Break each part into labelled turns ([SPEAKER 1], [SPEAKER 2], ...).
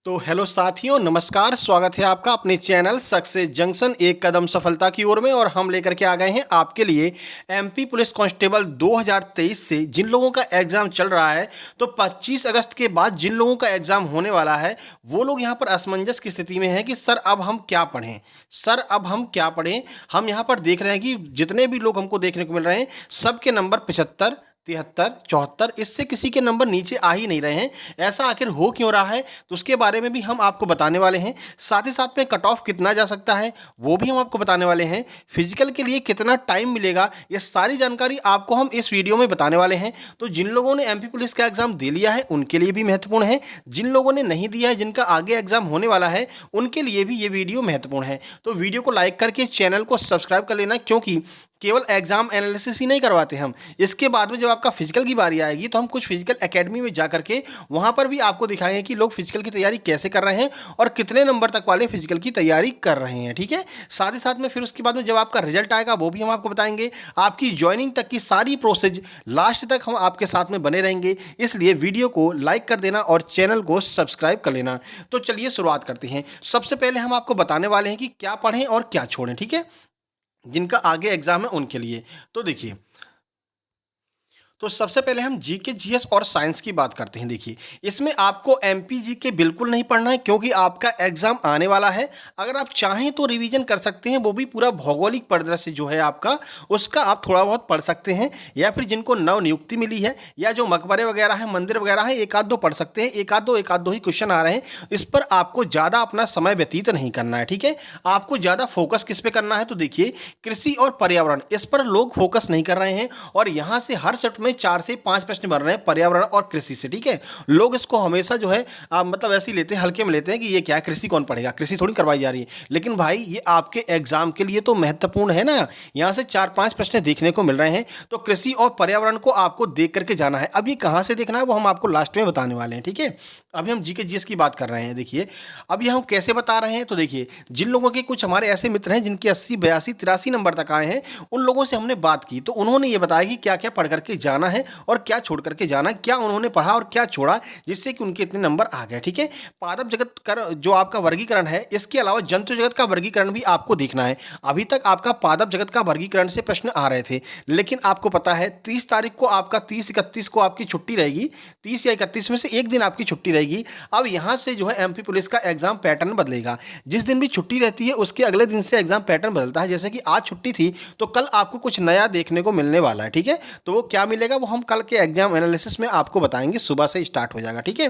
[SPEAKER 1] तो हेलो साथियों, नमस्कार। स्वागत है आपका अपने चैनल सक्सेस जंक्शन एक कदम सफलता की ओर में। और हम लेकर के आ गए हैं आपके लिए एमपी पुलिस कांस्टेबल 2023 से जिन लोगों का एग्ज़ाम चल रहा है, तो 25 अगस्त के बाद जिन लोगों का एग्ज़ाम होने वाला है वो लोग यहाँ पर असमंजस की स्थिति में हैं कि सर अब हम क्या पढ़ें, सर अब हम क्या पढ़ें। हम यहाँ पर देख रहे हैं कि जितने भी लोग हमको देखने को मिल रहे हैं सबके नंबर 75, 73, 74, इससे किसी के नंबर नीचे आ ही नहीं रहे हैं। ऐसा आखिर हो क्यों रहा है, तो उसके बारे में भी हम आपको बताने वाले हैं। साथ ही साथ में कट ऑफ कितना जा सकता है वो भी हम आपको बताने वाले हैं। फिजिकल के लिए कितना टाइम मिलेगा, ये सारी जानकारी आपको हम इस वीडियो में बताने वाले हैं। तो जिन लोगों ने एमपी पुलिस का एग्जाम दे लिया है उनके लिए भी महत्वपूर्ण है, जिन लोगों ने नहीं दिया है, जिनका आगे एग्जाम होने वाला है, उनके लिए भी ये वीडियो महत्वपूर्ण है। तो वीडियो को लाइक करके चैनल को सब्सक्राइब कर लेना, क्योंकि केवल एग्जाम एनालिसिस ही नहीं करवाते हम। इसके बाद में जब आपका फिजिकल की बारी आएगी तो हम कुछ फिजिकल एकेडमी में जा करके वहाँ पर भी आपको दिखाएंगे कि लोग फिजिकल की तैयारी कैसे कर रहे हैं और कितने नंबर तक वाले फिजिकल की तैयारी कर रहे हैं। ठीक है, साथ ही साथ में फिर उसके बाद में जब आपका रिजल्ट आएगा वो भी हम आपको बताएंगे। आपकी ज्वाइनिंग तक की सारी प्रोसेस लास्ट तक हम आपके साथ में बने रहेंगे, इसलिए वीडियो को लाइक कर देना और चैनल को सब्सक्राइब कर लेना। तो चलिए शुरुआत करते हैं। सबसे पहले हम आपको बताने वाले हैं कि क्या पढ़ें और क्या छोड़ें। ठीक है, जिनका आगे एग्जाम है उनके लिए। तो देखिए, तो सबसे पहले हम जीके, जीएस और साइंस की बात करते हैं। देखिए, इसमें आपको एमपी जीके बिल्कुल नहीं पढ़ना है, क्योंकि आपका एग्जाम आने वाला है। अगर आप चाहें तो रिवीजन कर सकते हैं, वो भी पूरा भौगोलिक परिदृश्य जो है आपका, उसका आप थोड़ा बहुत पढ़ सकते हैं। या फिर जिनको नव नियुक्ति मिली है या जो मकबरे वगैरह हैं, मंदिर वगैरह हैं, एक आध दो पढ़ सकते हैं। एक आध दो ही क्वेश्चन आ रहे हैं, इस पर आपको ज़्यादा अपना समय व्यतीत नहीं करना है। ठीक है, आपको ज़्यादा फोकस किस पे करना है, तो देखिए कृषि और पर्यावरण, इस पर लोग फोकस नहीं कर रहे हैं। और यहाँ से हर शिफ्ट में 4 से 5 प्रश्न बन रहे हैं पर्यावरण और कृषि से। ठीक है, लोग इसको हमेशा जो है मतलब ऐसे ही लेते हैं, हल्के में लेते हैं कि ये क्या है, कृषि कौन पढ़ेगा, कृषि थोड़ी करवाई जा रही है। लेकिन भाई ये आपके एग्जाम के लिए तो महत्वपूर्ण है ना। यहाँ से 4-5 प्रश्न देखने को मिल रहे हैं, तो कृषि और पर्यावरण को आपको देख करके जाना है। अब ये कहाँ से देखना है वो हम आपको लास्ट में बताने वाले हैं। ठीक है, अभी हम जीके जीएस की बात कर रहे हैं। देखिए, अब ये हम कैसे बता रहे हैं, तो देखिए जिन लोगों के कुछ हमारे ऐसे मित्र हैं जिनके 80, 82, 83 नंबर तक आए हैं, उन लोगों से हमने बात की तो उन्होंने ये बताया कि क्या क्या पढ़ करके जाना है और क्या छोड़ करके जाना, क्या उन्होंने पढ़ा और क्या छोड़ा, जिससे कि उनके इतने नंबर आ गए। ठीक है, पादप जगत का जो आपका वर्गीकरण है, इसके अलावा जंतु जगत का वर्गीकरण भी आपको देखना है। अभी तक आपका पादप जगत का वर्गीकरण से प्रश्न आ रहे थे, लेकिन आपको पता है 30 तारीख को आपका 30-31 को आपकी छुट्टी रहेगी। 30 या 31 में से एक दिन आपकी छुट्टी रहेगी। अब यहां से जो है एमपी पुलिस का एग्जाम पैटर्न बदलेगा। जिस दिन भी छुट्टी रहती है उसके अगले दिन से एग्जाम पैटर्न बदलता है। जैसे कि आज छुट्टी थी तो कल आपको कुछ नया देखने को मिलने वाला है। ठीक है, तो वो क्या मिलेगा वो हम कल के एग्जाम एनालिसिस में आपको बताएंगे, सुबह से स्टार्ट हो जाएगा। ठीक है,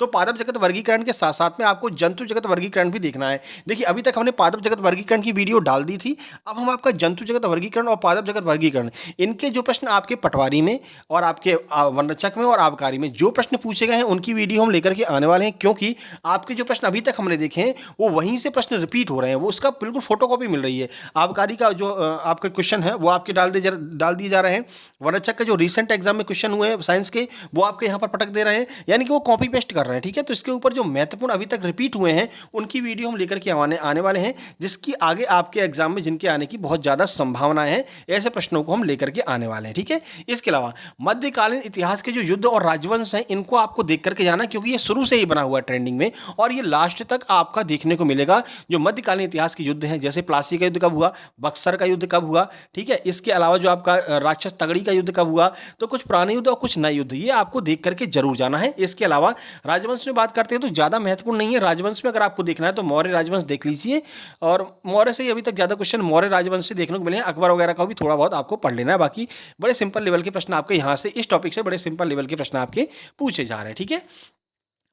[SPEAKER 1] तो पादप जगत वर्गीकरण के साथ साथ में आपको जंतु जगत वर्गीकरण भी देखना है। देखिए, अभी तक हमने पादप जगत वर्गीकरण की वीडियो डाल दी थी, अब हम आपका जंतु जगत वर्गीकरण और पादप जगत वर्गीकरण, इनके जो प्रश्न आपके पटवारी में और आपके वनरक्षक में और आबकारी में जो प्रश्न पूछे गए हैं उनकी वीडियो हम लेकर के आने वाले हैं। क्योंकि आपके जो प्रश्न अभी तक हमने देखे हैं वो वहीं से प्रश्न रिपीट हो रहे हैं, वो उसका बिल्कुल फोटोकॉपी मिल रही है। आबकारी का जो आपका क्वेश्चन है वो आपके डाल दिए जा रहे हैं। वनरक्षक के जो रिसेंट एग्जाम में क्वेश्चन हुए हैं साइंस के, वो आपके यहाँ पर पटक दे रहे हैं, यानी कि वो कॉपी पेस्ट कर रहे हैं। ठीक है, तो इसके ऊपर जो महत्वपूर्ण अभी तक रिपीट हुए हैं उनकी वीडियो हम लेकर के आने वाले हैं, जिसकी आगे आपके एग्जाम में जिनके आने की बहुत ज़्यादा संभावनाएं हैं, ऐसे प्रश्नों को हम लेकर के आने वाले हैं। ठीक है, इसके अलावा मध्यकालीन इतिहास के जो युद्ध और राजवंश हैं इनको आपको देख करके जाना, क्योंकि ये शुरू से ही बना हुआ है ट्रेंडिंग में और ये लास्ट तक आपका देखने को मिलेगा। जो मध्यकालीन इतिहास के युद्ध हैं, जैसे प्लासी का युद्ध कब हुआ, बक्सर का युद्ध कब हुआ, ठीक है, इसके अलावा जो आपका राक्षस तगड़ी का युद्ध कब हुआ, तो कुछ पुराने युद्ध और कुछ नए युद्ध, ये आपको देख करके जरूर जाना है। इसके अलावा राजवंश में बात करते हैं तो ज़्यादा महत्वपूर्ण नहीं है। राजवंश में अगर आपको देखना है तो मौर्य राजवंश देख लीजिए, और मौर्य से ही अभी तक ज़्यादा क्वेश्चन मौर्य राजवंश से देखने को मिले हैं। अकबर वगैरह का भी थोड़ा बहुत आपको पढ़ लेना है, बाकी बड़े सिंपल लेवल के प्रश्न आपके यहाँ से, इस टॉपिक से बड़े सिंपल लेवल के प्रश्न आपके पूछे जा रहे हैं। ठीक है,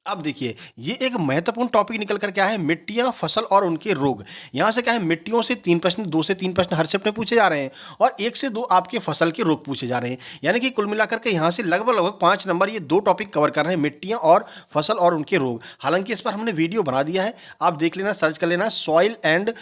[SPEAKER 1] अब देखिए, ये एक महत्वपूर्ण टॉपिक निकल कर क्या है, मिट्टियां, फसल और उनके रोग। यहाँ से क्या है, मिट्टियों से 3 प्रश्न, 2 से 3 प्रश्न हर शिफ्ट में पूछे जा रहे हैं और 1 से 2 आपके फसल के रोग पूछे जा रहे हैं। यानी कि कुल मिलाकर के यहाँ से लगभग 5 नंबर ये 2 टॉपिक कवर कर रहे हैं, मिट्टियाँ और फसल और उनके रोग। हालांकि इस पर हमने वीडियो बना दिया है, आप देख लेना, सर्च कर लेना, soil and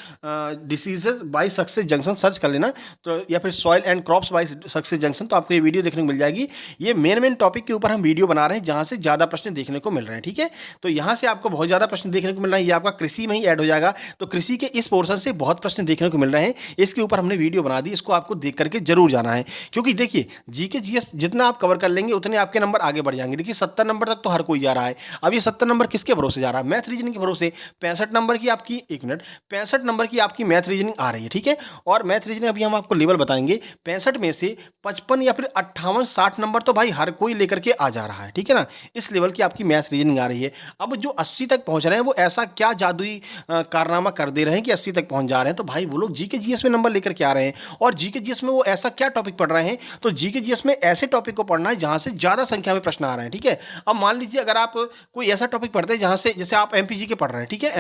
[SPEAKER 1] diseases by success junction search कर लेना, तो या फिर soil and crops by success junction, तो आपको ये वीडियो देखने को मिल जाएगी। ये मेन टॉपिक के ऊपर हम वीडियो बना रहे हैं जहाँ से ज़्यादा प्रश्न देखने को मिल रहे हैं। ठीक है। तो यहाँ से आपको बहुत ज़्यादा प्रश्न देखने को मिल रहा है, ये आपका कृषि में ही ऐड हो जाएगा। तो कृषि के इस पोर्शन से बहुत प्रश्न देखने को मिल रहे हैं। इसके ऊपर हमने वीडियो बना दी, इसको आपको देख करके जरूर जाना है, क्योंकि देखिए जीके जीएस जितना आप कवर कर लेंगे उतने आपके नंबर आगे बढ़ जाएंगे। देखिए 70 नंबर तक तो हर कोई जा रहा है। अब ये 70 नंबर किसके भरोसे जा रहा है? मैथ रीजनिंग के भरोसे। 65 नंबर की आपकी, एक मिनट, 65 नंबर की आपकी मैथ रीजनिंग आ रही है, ठीक है। और मैथ रीजनिंग अभी हम आपको लेवल बताएंगे, 65 में से 55 या फिर 58 60 नंबर तो भाई हर कोई लेकर के आ जा रहा है, ठीक है ना। इस लेवल की आपकी मैथ रीजनिंग आ रही है। अब जो 80 तक पहुंच रहे हैं वो ऐसा क्या जादुई कारनामा कर दे रहे हैं कि 80 तक पहुंच जा रहे हैं? तो भाई वो लोग जीके जीएस में नंबर लेकर के आ रहे हैं। और जीके जीएस में वो ऐसा क्या टॉपिक पढ़ रहे हैं? तो जीके जीएस में ऐसे टॉपिक को पढ़ना है जहां से ज्यादा संख्या में प्रश्न आ रहे हैं, ठीक है। अब मान लीजिए अगर आप कोई ऐसा टॉपिक पढ़ते हैं जहां से, जैसे आप एमपीजी के पढ़ रहे हैं, ठीक है,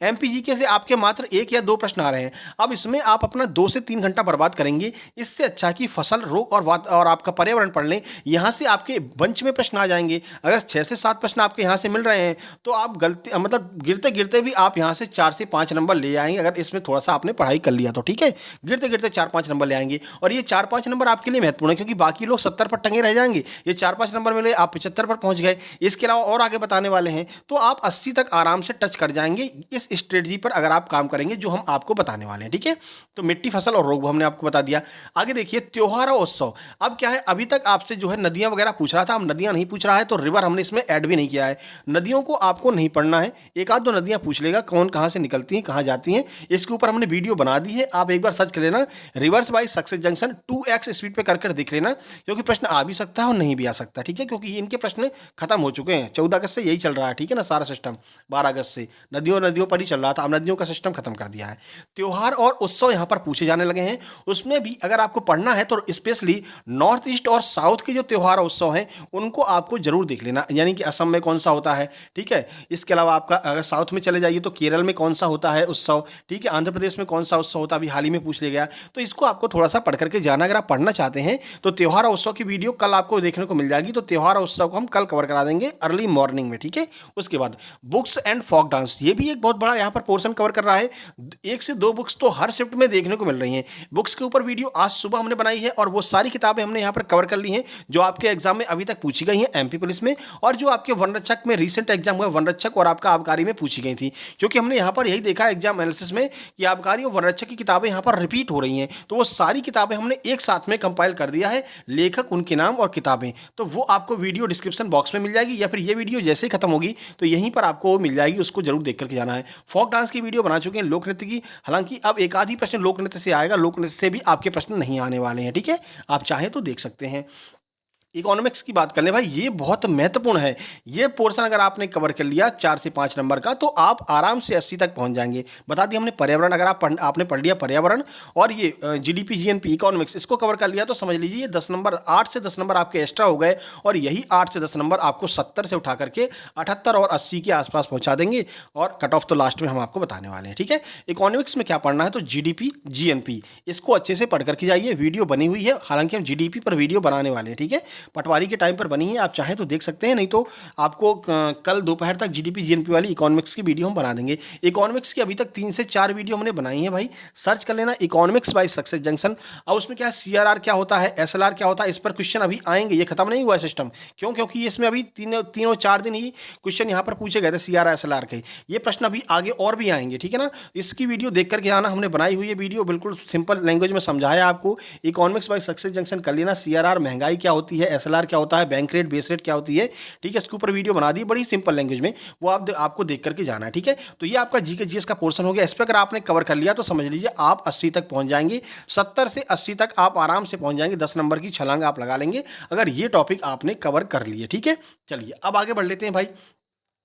[SPEAKER 1] एमपीजी के से आपके मात्र 1 या 2 प्रश्न आ रहे हैं। अब इसमें आप अपना 2 से 3 घंटा बर्बाद करेंगे। इससे अच्छा कि फसल, रोग और आपका पर्यावरण पढ़ लें। यहां से आपके बंच में प्रश्न आ जाएंगे। अगर 6 से 7 प्रश्न आपके यहां से मिल रहे हैं तो आप गलती, मतलब गिरते गिरते भी आप यहां से 4 से 5 नंबर ले आएंगे, अगर इसमें थोड़ा सा आपने पढ़ाई कर लिया तो, ठीक है। गिरते गिरते 4-5 नंबर ले आएंगे। और ये 4-5 नंबर आपके लिए महत्वपूर्ण है, क्योंकि बाकी लोग 70 पर टंगे रह जाएंगे। ये 4-5 नंबर मिले, आप 75 पर पहुंच गए। इसके अलावा और आगे बताने वाले हैं, तो आप 80 तक आराम से टच कर जाएंगे इस स्ट्रेटजी पर अगर आप काम करेंगे जो हम आपको बताने वाले हैं, ठीक है। तो मिट्टी, फसल और रोग हमने आपको बता दिया। आगे देखिए त्योहार और उत्सव। अब क्या है, अभी तक आपसे जो है नदियां वगैरह पूछ रहा था, हम नदियां नहीं पूछ रहा है, तो रिवर हमने इसमें ऐड भी नहीं किया है। नदियों को आपको नहीं पढ़ना है, एक आध दो नदियां पूछ लेगा, कौन कहां से निकलती हैं, कहां जाती हैं, इसके ऊपर हमने वीडियो बना दी है। आप एक बार सर्च कर लेना, reverse by success junction 2x speed पे कर देख लेना, क्योंकि प्रश्न आ भी सकता है और नहीं भी आ सकता, ठीक है। क्योंकि इनके प्रश्न खत्म हो चुके हैं, 14 अगस्त से यही चल रहा है, ठीक है ना, सारा सिस्टम। 12 अगस्त से नदियों पर ही चल रहा था, अब नदियों का सिस्टम खत्म कर दिया है। त्योहार और उत्सव यहाँ पर पूछे जाने लगे हैं। उसमें भी अगर आपको पढ़ना है तो स्पेशली नॉर्थ ईस्ट और साउथ के जो त्योहार और उत्सव हैं उनको आपको जरूर देख लेना, यानी कि असम में कौन सा होता है, ठीक है। इसके अलावा आपका अगर साउथ में चले जाइए तो केरल में कौन सा होता है उत्सव, ठीक है। आंध्र प्रदेश में कौन सा उत्सव होता है, अभी हाल ही में पूछ लिया गया। तो इसको आपको थोड़ा सा पढ़ करके जाना। अगर आप पढ़ना चाहते हैं तो त्योहार और उत्सव की वीडियो कल आपको देखने को मिल जाएगी। तो त्योहार और उत्सव को हम कल कवर करा देंगे अर्ली मॉर्निंग में, ठीक है। उसके बाद बुक्स एंड फोक डांस, ये भी एक बहुत बड़ा यहाँ पर पोर्शन कवर कर रहा है। 1 से 2 बुक्स तो हर शिफ्ट में देखने को मिल रही हैं। बुक्स के ऊपर वीडियो आज सुबह हमने बनाई है और वो सारी किताबें हमने यहाँ पर कवर कर ली हैं जो आपके एग्जाम में अभी तक पूछी गई हैं एमपी पुलिस में, और जो आपके वनरक्षक में रिसेंट एग्जाम हुआ वनरक्षक और आपका आबकारी में पूछी गई थी। क्योंकि हमने यहाँ पर यही देखा एग्जाम एनालिसिस में कि आबकारी और वनरक्षक की किताबें यहाँ पर रिपीट हो रही हैं, तो वो सारी किताबें हमने एक साथ में कंपाइल कर दिया है, लेखक, उनके नाम और किताबें। तो वो आपको वीडियो डिस्क्रिप्शन बॉक्स में मिल जाएगी, या फिर ये वीडियो जैसे ही खत्म होगी तो यहीं पर आपको वो मिल जाएगी, उसको जरूर देख करके जाना है। फोक डांस की वीडियो बना चुके हैं, लोक नृत्य की। हालांकि अब एक आध ही प्रश्न लोक नृत्य से आएगा, लोक नृत्य से भी आपके प्रश्न नहीं आने वाले हैं, ठीक है। आप चाहें तो देख सकते हैं। इकोनॉमिक्स की बात कर लें भाई, ये बहुत महत्वपूर्ण है। ये पोर्शन अगर आपने कवर कर लिया 4 से 5 नंबर का तो आप आराम से 80 तक पहुंच जाएंगे। बता दिया हमने पर्यावरण, अगर आपने पढ़ लिया पर्यावरण और ये जीडीपी जीएनपी इकोनॉमिक्स इसको कवर कर लिया तो समझ लीजिए ये 10 नंबर, 8 से 10 नंबर आपके एक्स्ट्रा हो गए। और यही 8 से 10 नंबर आपको 70 से उठा करके 78 और 80 के आसपास पहुंचा देंगे। और कट ऑफ तो लास्ट में हम आपको बताने वाले हैं, ठीक है। इकोनॉमिक्स में क्या पढ़ना है, तो जीडीपी जीएनपी इसको अच्छे से पढ़ करके जाइए। वीडियो बनी हुई है, हालांकि हम जीडीपी पर वीडियो बनाने वाले हैं, ठीक है। पटवारी के टाइम पर बनी है, आप चाहें तो देख सकते हैं, नहीं तो आपको कल दोपहर तक जीडीपी जीएनपी वाली इकोनॉमिक्स की वीडियो हम बना देंगे। इकोनॉमिक्स की अभी तक 3 से 4 वीडियो हमने बनाई है भाई, सर्च कर लेना इकोनॉमिक्स बाय सक्सेस जंक्शन। और उसमें क्या है, सीआरआर क्या होता है, एसएलआर क्या होता है, इस पर क्वेश्चन अभी आएंगे, ये खत्म नहीं हुआ है सिस्टम। क्यों? क्योंकि इसमें अभी 3 और 4 दिन ही क्वेश्चन यहाँ पर पूछे गए थे सीआरआर एसएलआर के। ये प्रश्न अभी आगे और भी आएंगे, ठीक है ना। इसकी वीडियो देख करके आना, हमने बनाई हुई है वीडियो, बिल्कुल सिंपल लैंग्वेज में समझाया आपको। इकोनॉमिक्स बाय सक्सेस जंक्शन कर लेना। सीआरआर महंगाई क्या होती है, एसएलआर क्या होता है, बैंक रेट बेस रेट क्या होती है, ठीक है। इसके ऊपर वीडियो बना दी बड़ी सिंपल लैंग्वेज में, वो आपको देख करके जाना है, ठीक है। तो ये आपका जीके जीएस का पोर्शन हो गया। इस पर अगर आपने कवर कर लिया तो समझ लीजिए आप 80 तक पहुंच जाएंगे। 70 से 80 तक आप आराम से पहुंच जाएंगे, 10 नंबर की छलांग आप लगा लेंगे अगर ये टॉपिक आपने कवर कर लिए, ठीक है। चलिए अब आगे बढ़ लेते हैं भाई,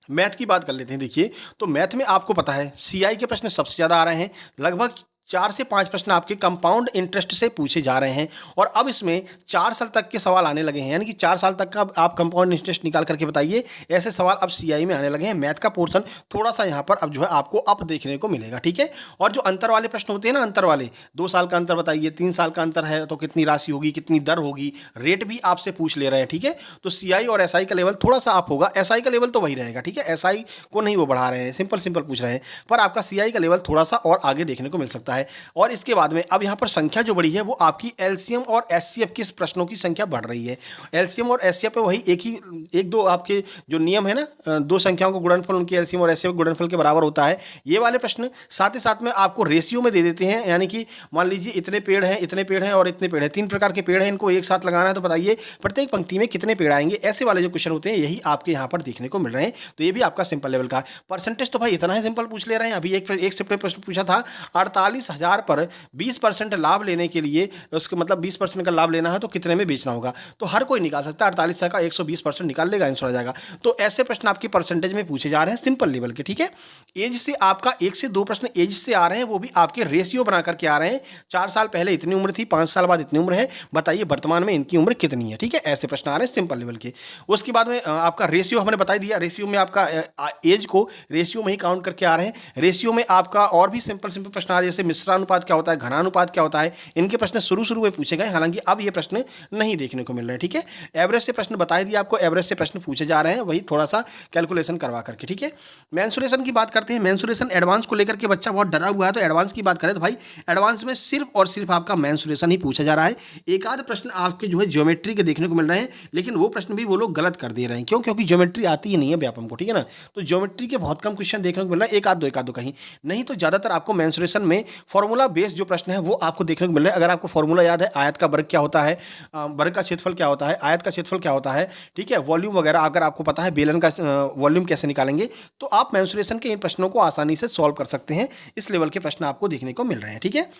[SPEAKER 1] मैथ की बात कर लेते हैं। देखिए तो मैथ में आपको पता है सीआई के प्रश्न सबसे ज़्यादा आ रहे हैं, लगभग 4 से 5 प्रश्न आपके कंपाउंड इंटरेस्ट से पूछे जा रहे हैं। और अब इसमें 4 साल तक के सवाल आने लगे हैं, यानी कि 4 साल तक का आप कंपाउंड इंटरेस्ट निकाल करके बताइए, ऐसे सवाल अब सीआई में आने लगे हैं। मैथ का पोर्शन थोड़ा सा यहाँ पर अब जो है आपको अप देखने को मिलेगा, ठीक है। और जो अंतर वाले प्रश्न होते हैं ना, अंतर वाले 2 साल का अंतर बताइए, 3 साल का अंतर है तो कितनी राशि होगी, कितनी दर होगी, रेट भी आपसे पूछ ले रहे हैं, ठीक है। तो सीआई और एसआई का लेवल थोड़ा सा अप होगा, एसआई का लेवल तो वही रहेगा, ठीक है। एसआई को नहीं वो बढ़ा रहे हैं, सिंपल पूछ रहे हैं, पर आपका सीआई का लेवल थोड़ा सा और आगे देखने को मिल सकता है। होता है। और इसके बाद में अब यहाँ पर संख्या जो बढ़ी है वो आपकी एलसीएम और एचसीएफ के प्रश्नों की संख्या बढ़ रही है। एलसीएम और एचसीएफ पे वही एक दो आपके जो नियम है ना, दो संख्याओं को गुणनफल उनके एलसीएम और एचसीएफ गुणनफल के बराबर होता है, ये वाले प्रश्न। साथ ही साथ में आपको रेशियो में दे देते हैं, यानी कि मान लीजिए इतने पेड़ हैं, इतने पेड़ हैं और इतने पेड़ हैं, 3 प्रकार के पेड़ हैं, इनको एक साथ लगाना है तो बताइए प्रत्येक पंक्ति में कितने पेड़ आएंगे। ऐसे वाले जो क्वेश्चन होते हैं यही आपके यहाँ पर देखने को मिल रहे हैं। तो ये भी आपका सिंपल लेवल का परसेंटेज तो भाई इतना ही सिंपल पूछ ले रहे हैं। अभी एक शिफ्ट में प्रश्न पूछा था 48,000 पर 20% लाभ लेने के लिए, उसके मतलब 20% का लाभ लेना है तो कितने में बेचना होगा। तो हर कोई निकाल सकता है, 48 का 120% निकाल लेगा, आंसर आ जाएगा। तो ऐसे प्रश्न आपके परसेंटेज में पूछे जा रहे हैं सिंपल लेवल के, ठीक है। एज से आपका 1 से 2 प्रश्न एज से आ रहे हैं, वो भी आपके रेशियो बना करके आ रहे हैं। 4 साल पहले इतनी उम्र थी, 5 साल बाद इतनी उम्र है, बताइए वर्तमान में इनकी उम्र कितनी है, ठीक है। ऐसे प्रश्न आ रहे हैं सिंपल लेवल के। उसके बाद में आपका रेशियो हमने बता दिया, रेशियो में आपका एज को रेशियो में ही काउंट करके आ रहे हैं। रेशियो में आपका और भी सिंपल प्रश्न आ रहे हैं, जैसे मिश्रानुपात क्या होता है, घनानुपात क्या होता है, इनके प्रश्न शुरू में पूछे गए, हालांकि अब ये प्रश्न नहीं देखने को मिल रहे हैं, ठीक है। एवरेज से प्रश्न बता दिया आपको, एवरेज से प्रश्न पूछे जा रहे हैं, वही थोड़ा सा कैलकुलेशन करवा करके, ठीक है। मेंसुरेशन की बात करते हैं। मेंसुरेशन एडवांस को लेकर के बच्चा बहुत डरा हुआ है, तो एडवांस की बात करें तो भाई एडवांस में सिर्फ और सिर्फ आपका मेंसुरेशन ही पूछा जा रहा है। एक आध प्रश्न आपके जो है ज्योमेट्री के देखने को मिल रहे हैं, लेकिन वो प्रश्न भी वो लोग गलत कर दे रहे हैं। क्यों? क्योंकि ज्योमेट्री आती ही नहीं है व्यापम को, ठीक है ना। तो ज्योमेट्री के बहुत कम क्वेश्चन देखने को मिल रहा है, एक आध दो कहीं, नहीं तो ज्यादातर आपको मेंसुरेशन में फॉर्मूला बेस्ड जो प्रश्न है वो आपको देखने को मिल रहा है। अगर आपको फॉर्मूला याद है, आयत का वर्ग क्या होता है, वर्ग का क्षेत्रफल क्या होता है, आयत का क्षेत्रफल क्या होता है, ठीक है, वॉल्यूम वगैरह अगर आपको पता है, बेलन का वॉल्यूम कैसे निकालेंगे, तो आप मेंसुरेशन के इन प्रश्नों को आसानी से सॉल्व कर सकते हैं। इस लेवल के प्रश्न आपको देखने को मिल रहे हैं, ठीक है।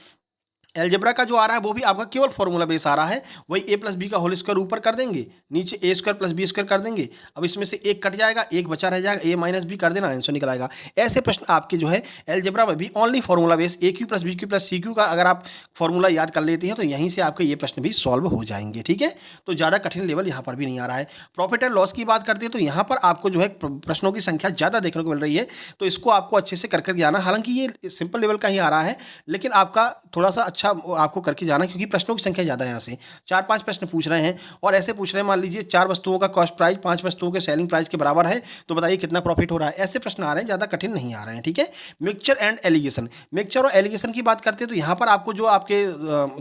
[SPEAKER 1] एलजेब्रा का जो आ रहा है वो भी आपका केवल फॉर्मूला बेस आ रहा है, वही ए प्लस बी का होल स्क्वायर ऊपर कर देंगे, नीचे ए स्क्वायर प्लस बी स्क्वायर कर देंगे। अब इसमें से एक कट जाएगा, एक बचा रह जाएगा, ए माइनस बी कर देना, आंसर निकल आएगा। ऐसे प्रश्न आपके जो है एलजेब्रा में भी only formula base a q plus b q plus c q का अगर आप फॉर्मूला याद कर लेते हैं तो यहीं से आपके ये प्रश्न भी सॉल्व हो जाएंगे, ठीक है। तो ज़्यादा कठिन लेवल यहाँ पर भी नहीं आ रहा है। प्रॉफिट एंड लॉस की बात करते हैं तो यहाँ पर आपको जो है प्रश्नों की संख्या ज़्यादा देखने को मिल रही है, तो इसको आपको अच्छे से कर जाना। हालांकि ये सिंपल लेवल का ही आ रहा है, लेकिन आपका थोड़ा सा अच्छा आपको करके जाना, क्योंकि प्रश्नों की संख्या ज्यादा है। यहाँ से 4-5 प्रश्न पूछ रहे हैं और ऐसे पूछ रहे हैं, मान लीजिए 4 वस्तुओं का कॉस्ट प्राइस 5 वस्तुओं के सेलिंग प्राइस के बराबर है, तो बताइए कितना प्रॉफिट हो रहा है। ऐसे प्रश्न आ रहे हैं, ज्यादा कठिन नहीं आ रहे हैं, ठीक है। मिक्सचर एंड एलिगेशन, मिक्सचर और एलिगेशन की बात करते हैं तो यहाँ पर आपको जो आपके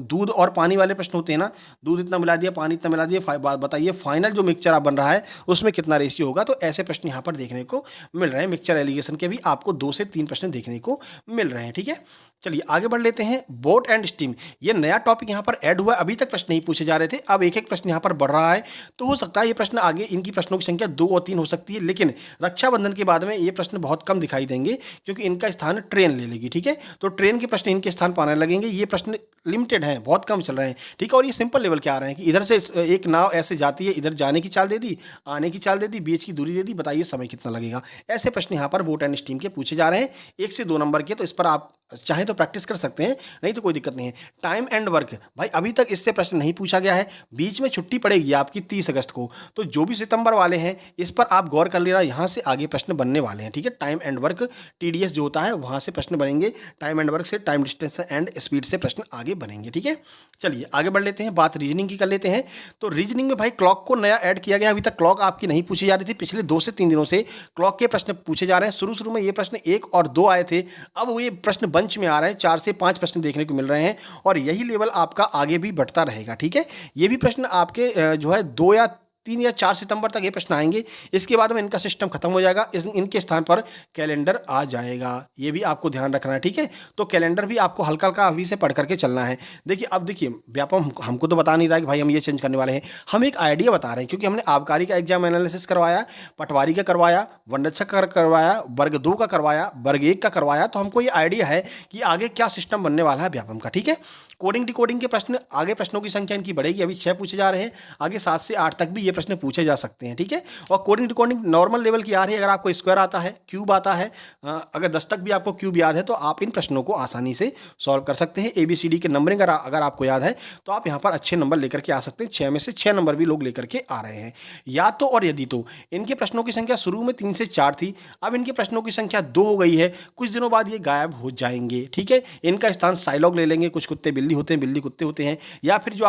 [SPEAKER 1] दूध और पानी वाले प्रश्न होते हैं ना, दूध इतना मिला दिया, पानी इतना मिला दिया, बताइए फाइनल जो मिक्सचर आप बन रहा है उसमें कितना रेशियो होगा। तो ऐसे प्रश्न यहाँ पर देखने को मिल रहे हैं। मिक्सचर एलिगेशन के भी आपको 2 से 3 प्रश्न देखने को मिल रहे हैं, ठीक है। चलिए आगे बढ़ लेते हैं। बोट एंड स्टीम, ये नया टॉपिक यहाँ पर ऐड हुआ, अभी तक प्रश्न नहीं पूछे जा रहे थे, अब एक एक प्रश्न यहाँ पर बढ़ रहा है। तो हो सकता है ये प्रश्न आगे इनकी प्रश्नों की संख्या 2 और 3 हो सकती है, लेकिन रक्षाबंधन के बाद में ये प्रश्न बहुत कम दिखाई देंगे, क्योंकि इनका स्थान ट्रेन ले लेगी, ठीक है। तो ट्रेन के प्रश्न इनके स्थान पाने लगेंगे। ये प्रश्न लिमिटेड हैं, बहुत कम चल रहे हैं, ठीक है। और ये सिंपल लेवल के आ रहे हैं कि इधर से एक नाव ऐसे जाती है, इधर जाने की चाल दे दी, आने की चाल दे दी, बीच की दूरी दे दी, बताइए समय कितना लगेगा। ऐसे प्रश्न यहाँ पर बोट एंड स्टीम के पूछे जा रहे हैं, 1 से 2 नंबर के। तो इस पर आप चाहे तो प्रैक्टिस कर सकते हैं, नहीं तो कोई दिक्कत नहीं है। टाइम एंड वर्क, भाई अभी तक इससे प्रश्न नहीं पूछा गया है, बीच में छुट्टी पड़ेगी आपकी 30 अगस्त को, तो जो भी सितंबर वाले हैं इस पर आप गौर कर लेना, यहाँ से आगे प्रश्न बनने वाले हैं, ठीक है। टाइम एंड वर्क टीडीएस जो होता है वहाँ से प्रश्न बनेंगे, टाइम एंड वर्क से, टाइम डिस्टेंस एंड स्पीड से प्रश्न आगे बनेंगे, ठीक है। चलिए आगे बढ़ लेते हैं, बात रीजनिंग की कर लेते हैं। तो रीजनिंग में भाई क्लॉक को नया ऐड किया गया, अभी तक क्लॉक आपकी नहीं पूछी जा रही थी, पिछले 2 से 3 दिनों से क्लॉक के प्रश्न पूछे जा रहे हैं। शुरू में ये प्रश्न 1 और 2 आए थे, अब वो ये प्रश्न बंच में आ रहे हैं, 4 से 5 प्रश्न देखने को मिल रहे हैं, और यही लेवल आपका आगे भी बढ़ता रहेगा, ठीक है। ये भी प्रश्न आपके जो है 2 या 3 या 4 सितंबर तक ये प्रश्न आएंगे, इसके बाद में इनका सिस्टम खत्म हो जाएगा, इनके स्थान पर कैलेंडर आ जाएगा, ये भी आपको ध्यान रखना है, ठीक है। तो कैलेंडर भी आपको हल्का हल्का अभी से पढ़ करके चलना है। देखिए अब देखिए व्यापम हमको तो बता नहीं रहा है कि भाई हम ये चेंज करने वाले हैं, हम एक आइडिया बता रहे हैं, क्योंकि हमने आबकारी का एग्जाम एनालिसिस करवाया, पटवारी का करवाया, वनरक्षक का करवाया, वर्ग 2 का करवाया, वर्ग 1 का करवाया, तो हमको ये आइडिया है कि आगे क्या सिस्टम बनने वाला है व्यापम का, ठीक है। कोडिंग डिकोडिंग के प्रश्न, आगे प्रश्नों की संख्या इनकी बढ़ेगी, अभी 6 पूछे जा रहे हैं, आगे 7 से 8 तक भी ये प्रश्न पूछे जा सकते हैं, ठीक है। और कोडिंग डिकोडिंग नॉर्मल लेवल की आ रही है, अगर आपको स्क्वायर आता है, क्यूब आता है, अगर 10 तक भी आपको क्यूब याद है तो आप इन प्रश्नों को आसानी से सॉल्व कर सकते हैं। ABCD के नंबरिंग अगर आपको याद है तो आप यहाँ पर अच्छे नंबर लेकर के आ सकते हैं। 6 में से 6 नंबर भी लोग लेकर के आ रहे हैं। या तो और यदि तो, इनके प्रश्नों की संख्या शुरू में 3 से 4 थी, अब इनके प्रश्नों की संख्या 2 हो गई है, कुछ दिनों बाद ये गायब हो जाएंगे, ठीक है। इनका स्थान साइलॉग ले लेंगे, कुछ कुत्ते बिल्ली होते हैं, बिल्ली कुत्ते होते हैं, या फिर जो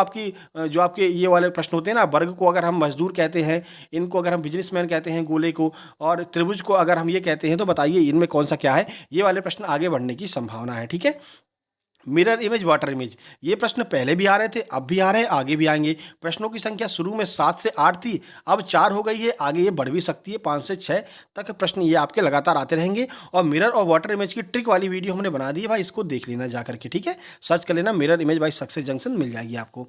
[SPEAKER 1] आपके ये वाले प्रश्न होते हैं ना, वर्ग को अगर हम मजदूर कहते हैं, इनको अगर हम बिजनेसमैन कहते हैं, गोले को, और त्रिभुज को अगर हम ये कहते हैं, तो बताइए इनमें कौन सा क्या है। ये वाले प्रश्न आगे बढ़ने की संभावना है, ठीक है। मिरर इमेज, वाटर इमेज, ये प्रश्न पहले भी आ रहे थे, अब भी आ रहे हैं, आगे भी आएंगे। प्रश्नों की संख्या शुरू में 7 से 8 थी, अब 4 हो गई है, आगे ये बढ़ भी सकती है, 5 से 6 तक प्रश्न ये आपके लगातार आते रहेंगे। और मिरर और वाटर इमेज की ट्रिक वाली वीडियो हमने बना दी है भाई, इसको देख लेना जा करके, ठीक है। सर्च कर लेना mirror image by success junction, मिल जाएगी आपको।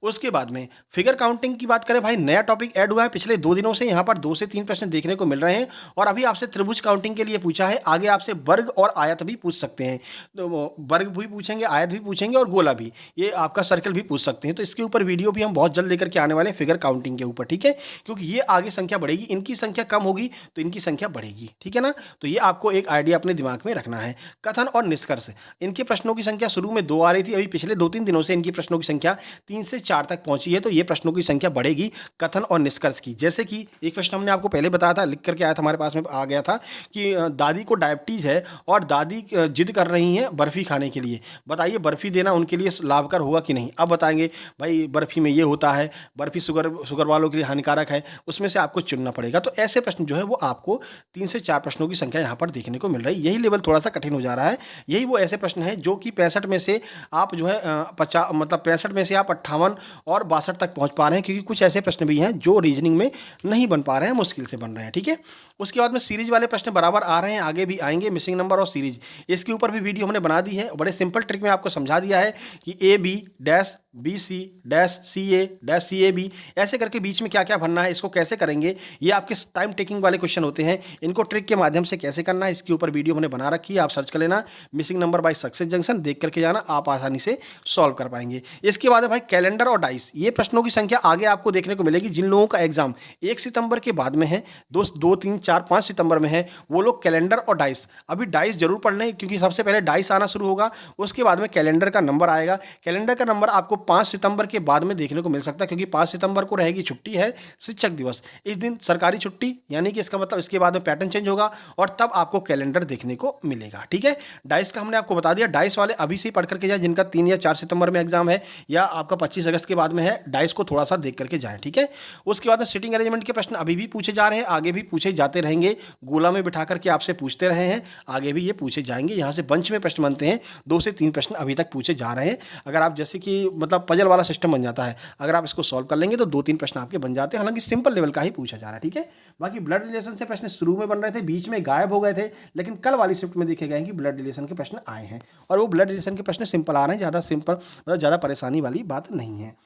[SPEAKER 1] उसके बाद में फिगर काउंटिंग की बात करें भाई, नया टॉपिक ऐड हुआ है पिछले 2 दिनों से, यहाँ पर 2 से 3 प्रश्न देखने को मिल रहे हैं। और अभी आपसे त्रिभुज काउंटिंग के लिए पूछा है, आगे आपसे वर्ग और आयत भी पूछ सकते हैं। तो वर्ग भी पूछेंगे, आयत भी पूछेंगे और गोला भी, ये आपका सर्कल भी पूछ सकते हैं। तो इसके ऊपर वीडियो भी हम बहुत जल्द लेकर के आने वाले हैं फिगर काउंटिंग के ऊपर, ठीक है। क्योंकि ये आगे संख्या बढ़ेगी, इनकी संख्या कम होगी तो इनकी संख्या बढ़ेगी, ठीक है ना। तो ये आपको एक आइडिया अपने दिमाग में रखना है। कथन और निष्कर्ष, इनके प्रश्नों की संख्या शुरू में 2 आ रही थी, अभी पिछले 2-3 दिनों से इनकी प्रश्नों की संख्या 3 से 4 तक पहुंची है। तो ये प्रश्नों की संख्या बढ़ेगी कथन और निष्कर्ष की। जैसे कि एक प्रश्न हमने आपको पहले बताया था, लिख करके आया था, हमारे पास में आ गया था कि दादी को डायबिटीज है और दादी जिद कर रही हैं बर्फी खाने के लिए, बताइए बर्फी देना उनके लिए लाभकर होगा कि नहीं। अब बताएंगे भाई बर्फी में ये होता है, बर्फी शुगर वालों के लिए हानिकारक है, उसमें से आपको चुनना पड़ेगा। तो ऐसे प्रश्न जो है वो आपको 3 से 4 प्रश्नों की संख्या यहाँ पर देखने को मिल रही है। यही लेवल थोड़ा सा कठिन हो जा रहा है। यही वो ऐसे प्रश्न है जो कि 65 में से आप जो है 65 में से आप 58 और 62 तक पहुंच पा रहे हैं, क्योंकि कुछ ऐसे प्रश्न भी हैं जो रीजनिंग में नहीं बन पा रहे हैं, मुश्किल से बन रहे हैं, ठीक है। उसके बाद में सीरीज वाले प्रश्न बराबर आ रहे हैं, आगे भी आएंगे, मिसिंग नंबर और सीरीज, इसके ऊपर भी वीडियो हमने बना दी है। बड़े सिंपल ट्रिक में आपको समझा दिया है कि A B dash B C dash C A dash C A B, ऐसे करके बीच में क्या क्या भरना है, इसको कैसे करेंगे, ये आपके टाइम टेकिंग वाले क्वेश्चन होते हैं, इनको ट्रिक के माध्यम से कैसे करना है, इसके ऊपर वीडियो हमने बना रखी है, आप सर्च कर लेना missing number by success junction, देख करके जाना, आप आसानी से सॉल्व कर पाएंगे। इसके बाद है भाई कैलेंडर और डाइस, ये प्रश्नों की संख्या आगे आपको देखने को मिलेगी। जिन लोगों का एग्जाम 1 सितंबर के बाद में है, 2, 3, 4, 5 सितंबर में है, वो लोग कैलेंडर और डाइस, अभी डाइस जरूर पढ़ लें, क्योंकि सबसे पहले डाइस आना शुरू होगा, उसके बाद में कैलेंडर का नंबर आएगा। कैलेंडर का नंबर आपको 5 सितंबर के बाद में देखने को मिल सकता है, क्योंकि 5 सितंबर को रहेगी छुट्टी है, शिक्षक दिवस, इस दिन सरकारी छुट्टी, यानी कि इसका मतलब इसके बाद में पैटर्न चेंज होगा और तब आपको कैलेंडर देखने को मिलेगा, ठीक है। डाइस का हमने आपको बता दिया, डाइस वाले अभी से ही पढ़ करके जाए, जिनका 3 या 4 सितंबर में एग्जाम है या आपका 25 अगस्त के बाद में है, डाइस को थोड़ा सा देख करके जाएं, ठीक है। उसके बाद सिटिंग अरेंजमेंट के प्रश्न अभी भी पूछे जा रहे हैं, आगे भी पूछे जाते रहेंगे, गोला में बिठा करके आपसे पूछते रहे हैं, आगे भी ये पूछे जाएंगे। यहाँ से बंच में प्रश्न बनते हैं, 2 से 3 प्रश्न अभी तक पूछे जा रहे हैं। अगर आप जैसे कि मतलब पजल वाला सिस्टम बन जाता है, अगर आप इसको सॉल्व कर लेंगे तो 2-3 प्रश्न आपके बन जाते हैं, हालांकि सिंपल लेवल का ही पूछा जा रहा है, ठीक है। बाकी ब्लड रिलेशन से प्रश्न शुरू में बन रहे थे, बीच में गायब हो गए थे, लेकिन कल वाली शिफ्ट में देखे गए कि ब्लड रिलेशन के प्रश्न आए हैं, और वो ब्लड रिलेशन के प्रश्न सिंपल आ रहे हैं, ज़्यादा सिंपल मतलब ज़्यादा परेशानी वाली बात नहीं है।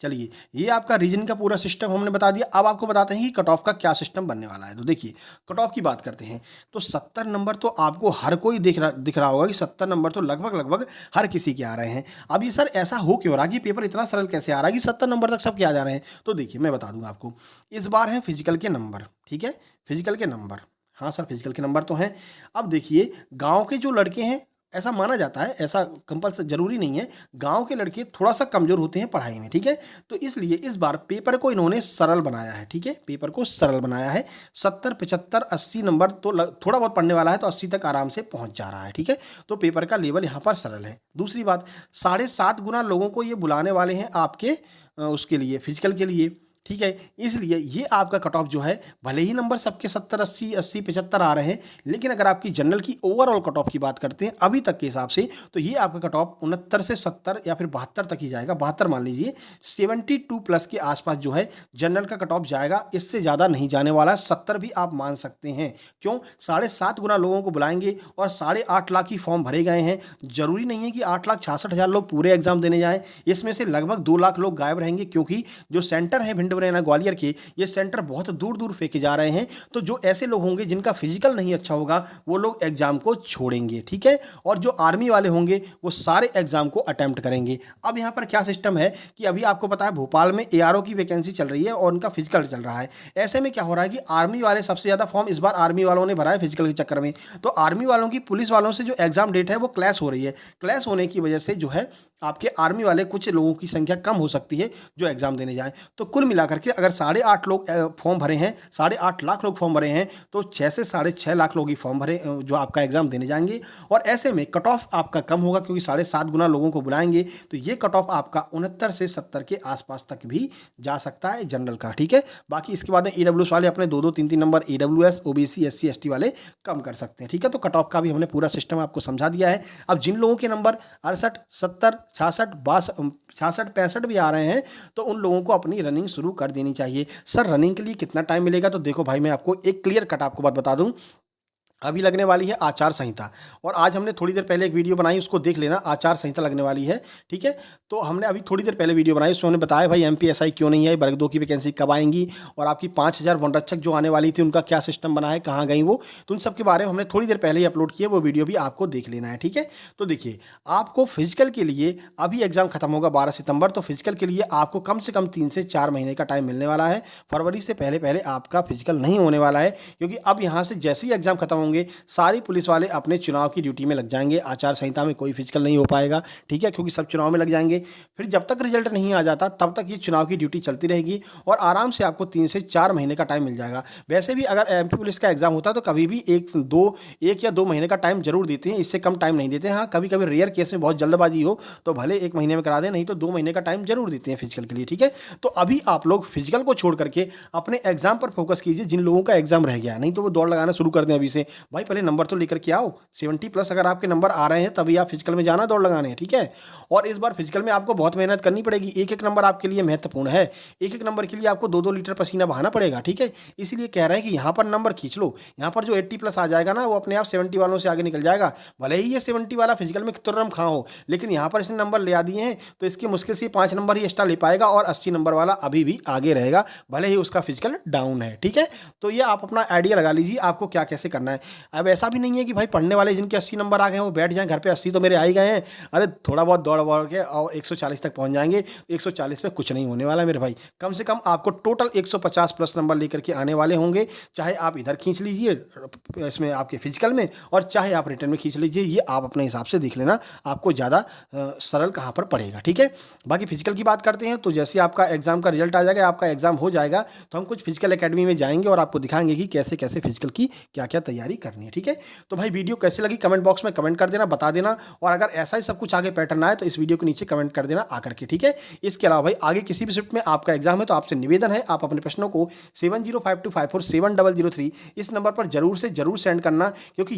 [SPEAKER 1] चलिए, ये आपका रीजन का पूरा सिस्टम हमने बता दिया। अब आपको बताते हैं कि कट ऑफ का क्या सिस्टम बनने वाला है। तो देखिए, कट ऑफ की बात करते हैं तो 70 नंबर तो आपको हर कोई दिख रहा होगा कि 70 नंबर तो लगभग हर किसी के आ रहे हैं। अब ये सर ऐसा हो क्यों रहा कि पेपर इतना सरल कैसे आ रहा है कि 70 नंबर तक सब क्या आ जा रहे हैं। तो देखिए, मैं बता दूंगा आपको, इस बार है फिजिकल के नंबर, ठीक है, फिजिकल के नंबर, हाँ सर फिजिकल के नंबर तो हैं। अब देखिए, गाँव के जो लड़के हैं, ऐसा माना जाता है, ऐसा कंपल्सरी जरूरी नहीं है, गांव के लड़के थोड़ा सा कमजोर होते हैं पढ़ाई में, ठीक है। तो इसलिए इस बार पेपर को इन्होंने सरल बनाया है, ठीक है, पेपर को सरल बनाया है। 70, 75, 80 नंबर तो थोड़ा बहुत पढ़ने वाला है तो 80 तक आराम से पहुंच जा रहा है, ठीक है। तो पेपर का लेवल यहाँ पर सरल है। दूसरी बात, 7.5 गुना लोगों को ये बुलाने वाले हैं आपके उसके लिए, फिजिकल के लिए, ठीक है। इसलिए ये आपका कट ऑफ जो है, भले ही नंबर सबके 70, 80, 80, 75 आ रहे हैं, लेकिन अगर आपकी जनरल की ओवरऑल कट ऑफ की बात करते हैं अभी तक के हिसाब से, तो ये आपका कट ऑफ 69 से 70 या फिर 72 तक ही जाएगा, 72 मान लीजिए, 72 प्लस के आसपास जो है जनरल का कट ऑफ जाएगा, इससे ज़्यादा नहीं जाने वाला। 70 भी आप मान सकते हैं, क्यों, 7.5 गुना लोगों को बुलाएंगे और 8.5 लाख ही फॉर्म भरे गए हैं। जरूरी नहीं है कि 8,66,000 लोग पूरे एग्जाम देने जाएं, इसमें से लगभग 2 लाख लोग गायब रहेंगे, क्योंकि जो सेंटर है भिंड ग्वालियर के, ये सेंटर बहुत दूर दूर फेंके जा रहे हैं। तो जो ऐसे लोग होंगे जिनका फिजिकल नहीं अच्छा होगा, वो लोग एग्जाम को छोड़ेंगे, ठीक है। और जो आर्मी वाले होंगे वो सारे एग्जाम को अटेम्प्ट करेंगे। अब यहाँ पर क्या सिस्टम है कि अभी आपको पता है भोपाल में एआरओ की वैकेंसी चल रही है और उनका फिजिकल चल रहा है। ऐसे में क्या हो रहा है कि आर्मी वाले सबसे ज्यादा फॉर्म इस बार आर्मी वालों ने भरा है फिजिकल के चक्कर में। तो आर्मी वालों की पुलिस वालों से जो एग्जाम डेट है वो क्लैश हो रही है। क्लैश होने की वजह से जो है आपके आर्मी वाले कुछ लोगों की संख्या कम हो सकती है जो एग्जाम देने जाएं। तो कुल मिला मिलाकर के अगर 8.5 लोग फॉर्म भरे हैं, 8.5 लाख लोग फॉर्म भरे हैं, तो 6 से 6.5 लाख लोग ही फॉर्म भरे जो आपका एग्जाम देने जाएंगे। और ऐसे में कट ऑफ आपका कम होगा, क्योंकि 7.5 गुना लोगों को बुलाएंगे, तो ये कट ऑफ आपका 69 से 70 के आसपास तक भी जा सकता है जनरल का। ठीक है, बाकी इसके बाद में ईडब्ल्यूएस वाले अपने 2-2 3-3 number EWS, OBC, SC, ST वाले कम कर सकते हैं। ठीक है, तो कट ऑफ का भी हमने पूरा सिस्टम आपको समझा दिया है। अब जिन लोगों के नंबर 68, 70, 66, 66, 65 भी आ रहे हैं, तो उन लोगों को अपनी रनिंग शुरू कर देनी चाहिए। सर रनिंग के लिए कितना टाइम मिलेगा? तो देखो भाई, मैं आपको एक क्लियर कट आपको बात बता दूं, अभी लगने वाली है आचार संहिता, और आज हमने थोड़ी देर पहले एक वीडियो बनाई, उसको देख लेना, आचार संहिता लगने वाली है। ठीक है, तो हमने अभी थोड़ी देर पहले वीडियो बनाई, उसमें हमने बताया भाई एमपीएसआई क्यों नहीं आई, वर्ग 2 की वैकेंसी कब आएंगी, और आपकी 5000 वन रक्षक जो आने वाली थी उनका क्या सिस्टम बना है, कहाँ गई वो, तो उन सब के बारे में हमने थोड़ी देर पहले ही अपलोड किया, वो वीडियो भी आपको देख लेना है। ठीक है, तो देखिए आपको फिजिकल के लिए अभी एग्जाम खत्म होगा 12 सितंबर, तो फिजिकल के लिए आपको कम से कम 3 से 4 महीने का टाइम मिलने वाला है। फरवरी से पहले पहले आपका फिजिकल नहीं होने वाला है, क्योंकि अब यहाँ से जैसे ही एग्जाम खत्म होंगे सारी पुलिस वाले अपने चुनाव की ड्यूटी में लग जाएंगे। आचार संहिता में कोई फिजिकल नहीं हो पाएगा। ठीक है, क्योंकि सब चुनाव में लग जाएंगे। फिर जब तक रिजल्ट नहीं आ जाता तब तक ये चुनाव की ड्यूटी चलती रहेगी, और आराम से आपको 3 से 4 महीने का टाइम मिल जाएगा। वैसे भी अगर एमपी पुलिस का एग्जाम होता है तो कभी भी 1 या 2 महीने का टाइम जरूर देते हैं, इससे कम टाइम नहीं देते हैं। हाँ, कभी कभी रेयर केस में बहुत जल्दबाजी हो तो भले 1 महीने में करा दें, नहीं तो 2 महीने का टाइम जरूर देते हैं फिजिकल के लिए। ठीक है, तो अभी आप लोग फिजिकल को छोड़ करके अपने एग्जाम पर फोकस कीजिए, जिन लोगों का एग्जाम रह गया। नहीं तो वो दौड़ लगाना शुरू कर दें अभी से, भाई पहले नंबर तो लेकर के आओ। 70+ अगर आपके नंबर आ रहे हैं तभी आप फिजिकल में जाना, दौड़ लगाने हैं। ठीक है, और इस बार फिजिकल में आपको बहुत मेहनत करनी पड़ेगी। एक एक नंबर आपके लिए महत्वपूर्ण है, एक एक नंबर के लिए आपको 2-2 लीटर पसीना बहाना पड़ेगा। ठीक है, इसीलिए कह रहे हैं कि यहाँ पर नंबर खींच लो। यहाँ पर जो 80+ आ जाएगा ना, वो अपने आप 70 वालों से आगे निकल जाएगा। भले ही ये 70 वाला फिजिकल में तुर्रम खां हो, लेकिन यहाँ पर इसने नंबर ले आ दिए हैं, तो इसकी मुश्किल से 5 नंबर ही एक्स्ट्रा ले पाएगा, और 80 नंबर वाला अभी भी आगे रहेगा, भले ही उसका फिजिकल डाउन है। ठीक है, तो ये आप अपना आइडिया लगा लीजिए आपको क्या कैसे करना है। अब ऐसा भी नहीं है कि भाई पढ़ने वाले जिनके 80 नंबर आ गए हैं वो बैठ जाएं घर पे, 80 तो मेरे आ ही गए हैं, अरे थोड़ा बहुत दौड़ के और 140 तक पहुंच जाएंगे। 140 पे कुछ नहीं होने वाला मेरे भाई, कम से कम आपको टोटल 150+ नंबर लेकर के आने वाले होंगे। चाहे आप इधर खींच लीजिए इसमें आपके फिजिकल में, और चाहे आप रिटर्न में खींच लीजिए, ये आप अपने हिसाब से देख लेना आपको ज़्यादा सरल कहाँ पर पड़ेगा। ठीक है, बाकी फिजिकल की बात करते हैं, तो जैसे आपका एग्जाम का रिजल्ट आ जाएगा, आपका एग्जाम हो जाएगा, तो हम कुछ फिजिकल एकेडमी में जाएंगे और आपको दिखाएंगे कि कैसे कैसे फिजिकल की क्या क्या तैयारी करनी है। ठीक है, तो भाई वीडियो कैसे लगी कमेंट बॉक्स में कमेंट कर देना, बता देना, और अगर ऐसा ही सब कुछ आगे पैटर्न आए तो इस वीडियो के नीचे कमेंट कर देना आकर के। ठीक है, इसके अलावा भाई आगे किसी भी शिफ्ट में आपका एग्जाम है तो आपसे निवेदन है, आप अपने प्रश्नों को 7052547003 इस नंबर पर जरूर से जरूर सेंड करना, क्योंकि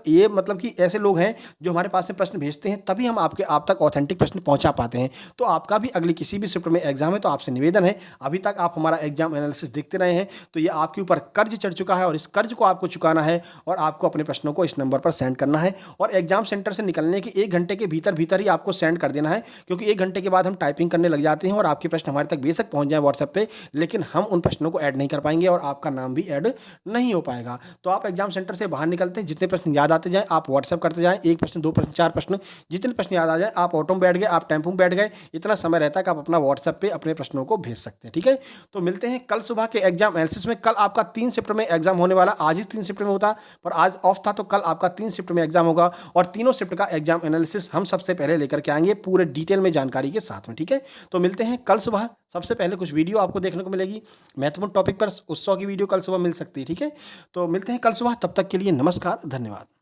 [SPEAKER 1] ये मतलब कि ऐसे लोग हैं जो हमारे पास में प्रश्न भेजते हैं, तभी हम आप तक ऑथेंटिक प्रश्न पहुंचा पाते हैं। तो आपका भी अगली किसी भी शिफ्ट में एग्जाम है तो आपसे निवेदन है, अभी तक आप हमारा एग्जाम एनालिसिस देखते रहे हैं, तो ये आपके ऊपर कर्ज चढ़ चुका है, और इस कर्ज को आपको चुकाना है, और आपको अपने प्रश्नों को इस नंबर पर सेंड करना है, और एग्जाम सेंटर से निकलने के 1 घंटे के भीतर ही आपको सेंड कर देना है, क्योंकि 1 घंटे के बाद हम टाइपिंग करने लग जाते हैं और आपके प्रश्न हमारे तक बेशक पहुंच जाए व्हाट्सएप पे, लेकिन हम उन प्रश्नों को ऐड नहीं कर पाएंगे और आपका नाम भी ऐड नहीं हो पाएगा। तो आप एग्जाम सेंटर से बाहर निकलते हैं, जितने प्रश्न याद आते जाएं आप व्हाट्सएप करते जाएं, 1 प्रश्न 2 प्रश्न 4 प्रश्न जितने प्रश्न याद आ जाए, आप ऑटो में बैठ गए, आप टेम्पो में बैठ गए, इतना समय रहता है कि आप अपना व्हाट्सएप पे अपने प्रश्नों को भेज सकते हैं। ठीक है, तो मिलते हैं कल सुबह के एग्जाम एनालिसिस में। कल आपका 3 शिफ्ट में एग्जाम होने वाला, आज ही 3 शिफ्ट में होता, पर आज ऑफ था, तो कल आपका 3 शिफ्ट में एग्जाम होगा, और तीनों शिफ्ट का एग्जाम एनालिसिस हम सबसे पहले लेकर के आएंगे पूरे डिटेल में जानकारी के साथ में। ठीक है, तो मिलते हैं कल सुबह। सबसे पहले कुछ वीडियो आपको देखने को मिलेगी महत्वपूर्ण टॉपिक पर, उत्सव की वीडियो कल सुबह मिल सकती है। ठीक है, तो मिलते हैं कल सुबह, तब तक के लिए नमस्कार, धन्यवाद।